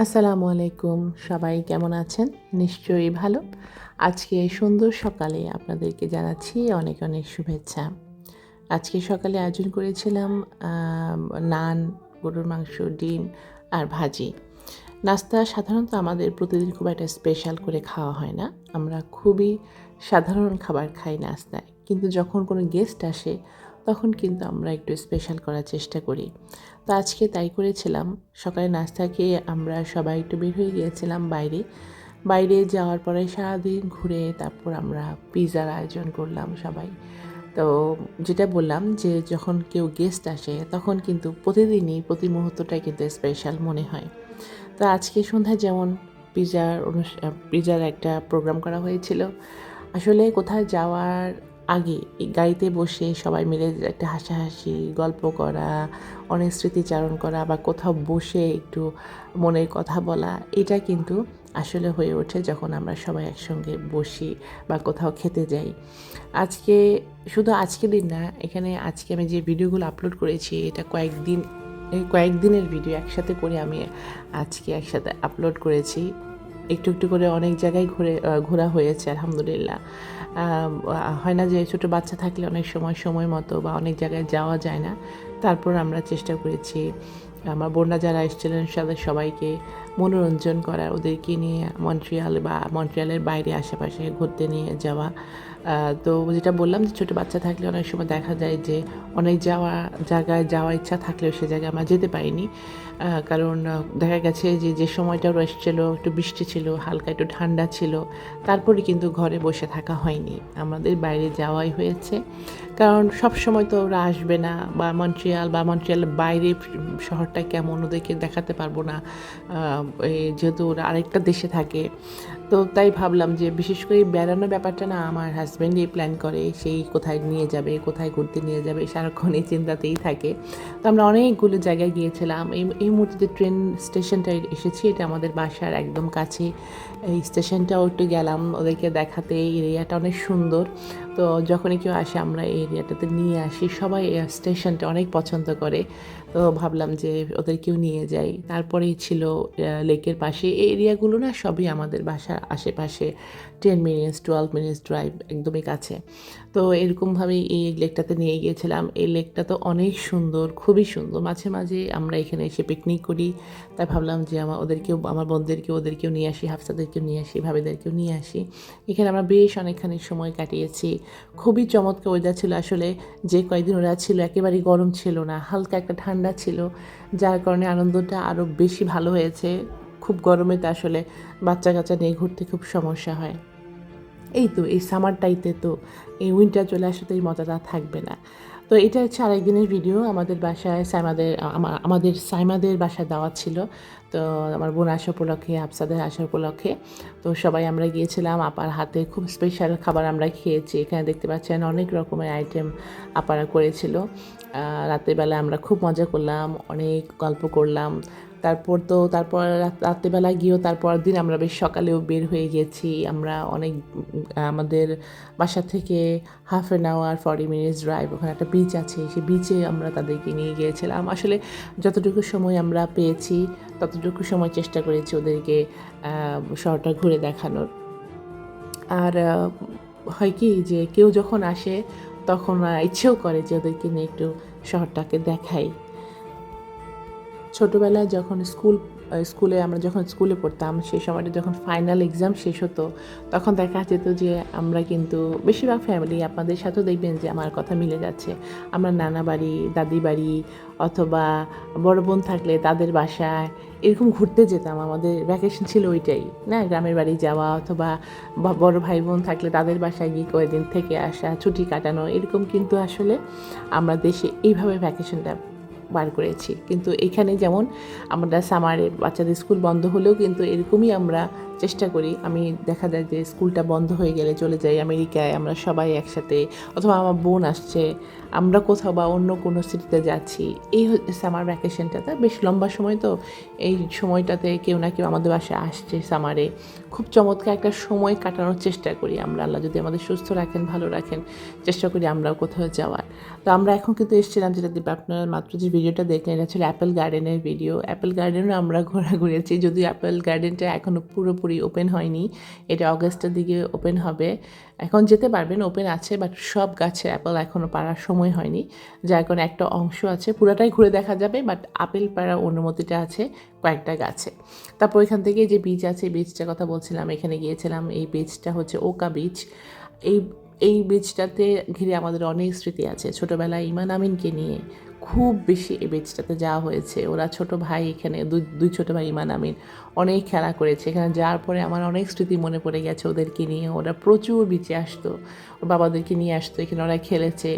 আসসালামু আলাইকুম। সবাই কেমন আছেন? নিশ্চয়ই ভালো। আজকে সুন্দর সকালে আপনাদেরকে জানাচ্ছি অনেক, অনেক শুভেচ্ছা। আজকে সকালে আয়োজন করেছিলাম নান, গরুর মাংস, ডিম আর ভাজি। নাস্তা সাধারণত আমাদের প্রতিদিন খুব একটা স্পেশাল করে খাওয়া হয় না। আমরা খুবই সাধারণ খাবার খাই নাস্তায়। কিন্তু যখন কোনো গেস্ট আসে তখন কিন্তু আমরা একটু স্পেশাল করার চেষ্টা করি। তো আজকে তাই করেছিলাম। সকালে নাস্তা খেয়ে আমরা সবাই একটু বের হয়ে গিয়েছিলাম বাইরে। বাইরে যাওয়ার পরে সারাদিন ঘুরে তারপর আমরা পিৎজার আয়োজন করলাম সবাই। তো যেটা বললাম যে যখন কেউ গেস্ট আসে তখন কিন্তু প্রতিদিনই প্রতি মুহূর্তটাই কিন্তু স্পেশাল মনে হয়। তো আজকে সন্ধ্যায় যেমন পিৎজার একটা প্রোগ্রাম করা হয়েছিল। আসলে কোথাও যাওয়ার আগে এই গাড়িতে বসে সবাই মিলে একটা হাসাহাসি, গল্প করা, অনেক স্মৃতিচারণ করা বা কোথাও বসে একটু মনের কথা বলা, এটা কিন্তু আসলে হয়ে ওঠে যখন আমরা সবাই একসঙ্গে বসি বা কোথাও খেতে যাই। আজকে শুধু আজকের দিন না, এখানে আজকে আমি যে ভিডিওগুলো আপলোড করেছি এটা এই কয়েকদিনের ভিডিও একসাথে করে আমি আজকে একসাথে আপলোড করেছি। একটু, একটু করে অনেক জায়গায় ঘোরা হয়েছে আলহামদুলিল্লাহ। হয় না যে ছোটো বাচ্চা থাকলে অনেক সময় মতো বা অনেক জায়গায় যাওয়া যায় না। তারপর আমরা চেষ্টা করেছি আমার বোনরা যারা এসেছিলেন তাদের সবাইকে মনোরঞ্জন করার, ওদেরকে নিয়ে মন্ট্রিয়ালের বাইরে আশেপাশে ঘুরতে নিয়ে যাওয়া। তো যেটা বললাম যে ছোটো বাচ্চা থাকলে অনেক সময় দেখা যায় যে অনেক জায়গায় যাওয়ার ইচ্ছা থাকলেও সে জায়গায় আমরা যেতে পারিনি। কারণ দেখা গেছে যে সময়টা ওরা এসেছিলো একটু বৃষ্টি ছিল, হালকা একটু ঠান্ডা ছিল। তারপরে কিন্তু ঘরে বসে থাকা হয়নি। আমাদের বাইরে যাওয়াই হয়েছে। কারণ সবসময় তো ওরা আসবে না বা মন্ট্রিয়ালের বাইরে শহরটা কেমন ওদেরকে দেখাতে পারবো না। যেহেতু ওরা আরেকটা দেশে থাকে। তো তাই ভাবলাম যে বিশেষ করে বেড়ানোর ব্যাপারটা না আমার হাজব্যান্ডই প্ল্যান করে। সেই কোথায় নিয়ে যাবে, কোথায় ঘুরতে নিয়ে যাবে সারাক্ষণ এই চিন্তাতেই থাকে। তো আমরা অনেকগুলো জায়গায় গিয়েছিলাম। এই মুহূর্তে যে ট্রেন স্টেশনটায় এসেছি এটা আমাদের বাসার একদম কাছে। এই স্টেশনটাও একটু গেলাম ওদেরকে দেখাতে। এই এরিয়াটা অনেক সুন্দর। তো যখনই কেউ আসে আমরা এই এরিয়াটাতে নিয়ে আসি। সবাই এই স্টেশনটা অনেক পছন্দ করে। তো ভাবলাম যে ওদেরকেও নিয়ে যাই। তারপরেই ছিল লেকের পাশে। এই এরিয়াগুলো না সবই আমাদের বাসার আশেপাশে 10 মিনিটস 12 মিনিটস ড্রাইভ একদমই কাছে। তো এরকমভাবেই এই লেকটাতে নিয়ে গিয়েছিলাম। এই লেকটা তো অনেক সুন্দর, খুবই সুন্দর। মাঝে, মাঝে আমরা এখানে এসে পিকনিক করি। তাই ভাবলাম যে আমার বোনদেরকেও ওদেরকেও নিয়ে আসি, হাফসাদেরকেও নিয়ে আসি, ভাবিদেরকেও নিয়ে আসি। এখানে আমরা বেশ অনেকখানি সময় কাটিয়েছি। খুবই চমৎকার ওয়েদার ছিল আসলে। যে কয়েকদিন ওরা ছিল একেবারেই গরম ছিল না, হালকা একটা ঠান্ডা ছিল। যার কারণে আনন্দটা আরও বেশি ভালো হয়েছে। খুব গরমে তো আসলে বাচ্চা-কাচ্চা নিয়ে ঘুরতে খুব সমস্যা হয়। এই তো এই সামারটাইতে তো এই উইন্টার চলে আসলে তো এই মজাটা থাকবে না। তো এটা হচ্ছে আরেকদিনের ভিডিও। আমাদের বাসায় আমাদের সাইমাদের বাসায় দাওয়াত ছিল। তো আমার বোন আসা উপলক্ষে, হাফসাদের আসা উপলক্ষে। তো সবাই আমরা গিয়েছিলাম। আপার হাতে খুব স্পেশাল খাবার আমরা খেয়েছি। এখানে দেখতে পাচ্ছেন অনেক রকমের আইটেম আপারা করেছিল। রাতের বেলা আমরা খুব মজা করলাম, অনেক গল্প করলাম। তারপর রাত্রেবেলা গিয়েও তারপরের দিন আমরা বেশ সকালেও বের হয়ে গেছি। আমরা অনেক আমাদের বাসা থেকে 1/2 hour 40 মিনিটস ড্রাইভ ওখানে একটা বিচ আছে। সেই বিচে আমরা তাদেরকে নিয়ে গিয়েছিলাম। আসলে যতটুকু সময় আমরা পেয়েছি ততটুকু সময় চেষ্টা করেছি ওদেরকে শহরটা ঘুরে দেখানোর। আর হয় কি যে কেউ যখন আসে তখন ইচ্ছেও করে যে ওদেরকে নিয়ে একটু শহরটাকে দেখাই। ছোটোবেলায় যখন আমরা যখন স্কুলে পড়তাম সেই সময়টা যখন ফাইনাল এক্সাম শেষ হতো তখন দেখা যেত যে আমরা কিন্তু বেশিরভাগ ফ্যামিলি আপনাদের সাথেও দেখবেন যে আমার কথা মিলে যাচ্ছে। আমরা নানা বাড়ি, দাদি বাড়ি অথবা বড় বোন থাকলে তাদের বাসায় এরকম ঘুরতে যেতাম। আমাদের ভ্যাকেশন ছিল ওইটাই, না গ্রামের বাড়ি যাওয়া অথবা বড় ভাই বোন থাকলে তাদের বাসায় গিয়ে কয়েকদিন থেকে আসা, ছুটি কাটানো এরকম কিন্তু আসলে আমরা দেশে এইভাবে ভ্যাকেশনটা বার করেছি। কিন্তু এখানে যেমন আমরা সামারে বাচ্চাদের স্কুল বন্ধ হলেও কিন্তু এরকমই আমরা চেষ্টা করি। আমি দেখা যায় যে স্কুলটা বন্ধ হয়ে গেলে চলে যাই আমেরিকায়, আমরা সবাই একসাথে, অথবা আমার বোন আসছে, আমরা কোথাও বা অন্য কোনো সিটিতে যাচ্ছি। এই সামার ভ্যাকেশনটাতে বেশ লম্বা সময়, তো এই সময়টাতে কেউ না কেউ আমাদের বাসায় আসছে সামারে। খুব চমৎকার একটা সময় কাটানোর চেষ্টা করি আমরা। আল্লাহ যদি আমাদের সুস্থ রাখেন, ভালো রাখেন, চেষ্টা করি আমরাও কোথাও যাওয়ার। তো আমরা এখন কিন্তু এসেছিলাম, যেটা আপনারা মাত্র যে ভিডিওটা দেখলেন এটা ছিল অ্যাপেল গার্ডেনের ভিডিও। অ্যাপেল গার্ডেনও আমরা ঘোরাঘুরেছি, যদিও অ্যাপেল গার্ডেনটা এখনও পুরোপুরি ওপেন হয়নি, এটা অগস্টের দিকে ওপেন হবে। এখন যেতে পারবেন, ওপেন আছে, বাট সব গাছে অ্যাপেল এখনও পাড়ার সময় হয়নি, যার কারণে একটা অংশ আছে, পুরোটাই ঘুরে দেখা যাবে, বাট আপেল পাড়ার অনুমতিটা আছে কয়েকটা গাছে। তারপর এখান থেকে যে বিচ আছে, বিচটার কথা বলছিলাম, এখানে গিয়েছিলাম। এই বিচটা হচ্ছে ওকা বিচ। এই এই বিচটাতে ঘিরে আমাদের অনেক স্মৃতি আছে। ছোটোবেলায় ইমান আমিনকে নিয়ে খুব বেশি এই বিচটাতে যাওয়া হয়েছে। ওরা ছোট ভাই, এখানে দুই ছোটো ভাই ইমান আমিন অনেক খেলা করেছে। এখানে যাওয়ার পরে আমার অনেক স্মৃতি মনে পড়ে গেছে ওদেরকে নিয়ে। ওরা প্রচুর বিচে আসতো, ওর বাবাদেরকে নিয়ে আসতো, এখানে ওরা খেলেছে।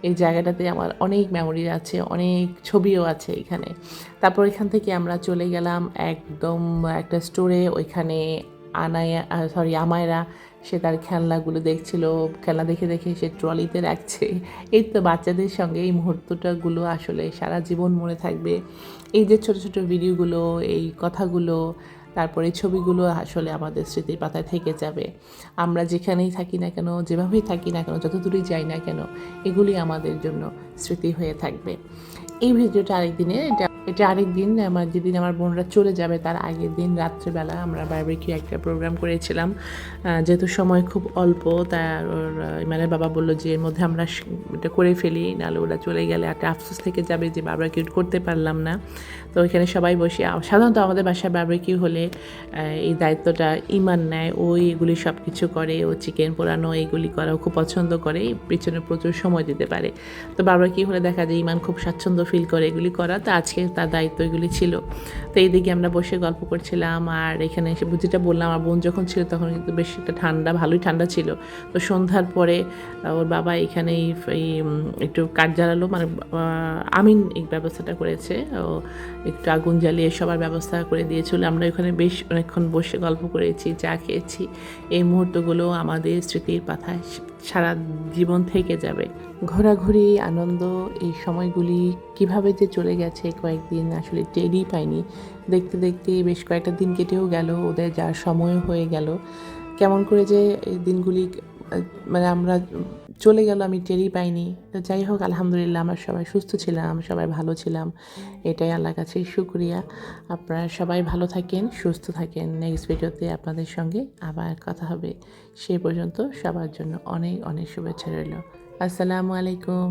এই জায়গাটাতে আমার অনেক মেমোরি আছে, অনেক ছবিও আছে এখানে। তারপর এখান থেকে আমরা চলে গেলাম একদম একটা স্টোরে। ওইখানে আমায়রা সে তার খেলনাগুলো দেখছিল, খেলনা দেখে দেখে সে ট্রলিতে রাখছে। এই তো বাচ্চাদের সঙ্গে এই মুহূর্তটাগুলো আসলে সারা জীবন মনে থাকবে। এই যে ছোট ছোট ভিডিওগুলো, এই কথাগুলো, তারপরে ছবিগুলো আসলে আমাদের স্মৃতির পাতায় থেকে যাবে। আমরা যেখানেই থাকি না কেন, যেভাবেই থাকি না কেন, যত দূরেই যাই না কেন, এগুলি আমাদের জন্য স্মৃতি হয়ে থাকবে। এই ভিডিওটা আরেকদিনের, এটা আরেক দিন, যেদিন আমার বোনরা চলে যাবে তার আগের দিন রাত্রেবেলা আমরা বারবিকিউ একটা প্রোগ্রাম করেছিলাম। যেহেতু সময় খুব অল্প, তার ওর ইমানের বাবা বললো যে এর মধ্যে আমরা এটা করে ফেলি, নাহলে ওরা চলে গেলে একটা আফসোস থেকে যাবে যে বারবিকিউ করতে পারলাম না। তো ওইখানে সবাই বসে, সাধারণত আমাদের বাসায় বারবিকিউ হলে এই দায়িত্বটা ইমান নেয়, ও এগুলি সব কিছু করে, ও চিকেন পোড়ানো এইগুলি করা ও খুব পছন্দ করে, পিছনে প্রচুর সময় দিতে পারে। তো বারবিকিউ হলে দেখা যায় ইমান খুব স্বাচ্ছন্দ্য ফিল করে এগুলি করা, তো আজকে তার দায়িত্ব এগুলি ছিল। তো এইদিকে আমরা বসে গল্প করছিলাম, আর এখানে এসে যেটা বললাম, আমার বোন যখন ছিল তখন কিন্তু বেশ একটা ভালোই ঠান্ডা ছিল। তো সন্ধ্যার পরে ওর বাবা এখানে এই একটু কাঠ জ্বালালো, মানে আমিন এই ব্যবস্থাটা করেছে, ও একটু আগুন জ্বালিয়ে সবার ব্যবস্থা করে দিয়েছিল। আমরা ওখানে বেশ অনেকক্ষণ বসে গল্প করেছি, চা খেয়েছি। এই মুহূর্তগুলো আমাদের স্মৃতির পাতায় সারা জীবন থেকে যাবে। ঘোরাঘুরি, আনন্দ, এই সময়গুলি কিভাবে যে চলে গেছে কয়েকদিন আসলে টেরই পাইনি। দেখতে দেখতে বেশ কয়েকটা দিন কেটেও গেল, ওদের যাওয়ার সময়ও হয়ে গেল। কেমন করে যে এই দিনগুলি মানে আমরা চলে গেল আমি টেরই পাইনি। তো যাই হোক, আলহামদুলিল্লাহ আমরা সবাই সুস্থ ছিলাম, সবাই ভালো ছিলাম, এটাই আল্লাহর কাছে শুকরিয়া। আপনারা সবাই ভালো থাকেন, সুস্থ থাকেন। নেক্সট ভিডিওতে আপনাদের সঙ্গে আবার কথা হবে। সেই পর্যন্ত সবার জন্য অনেক অনেক শুভেচ্ছা রইল। আসসালামু আলাইকুম।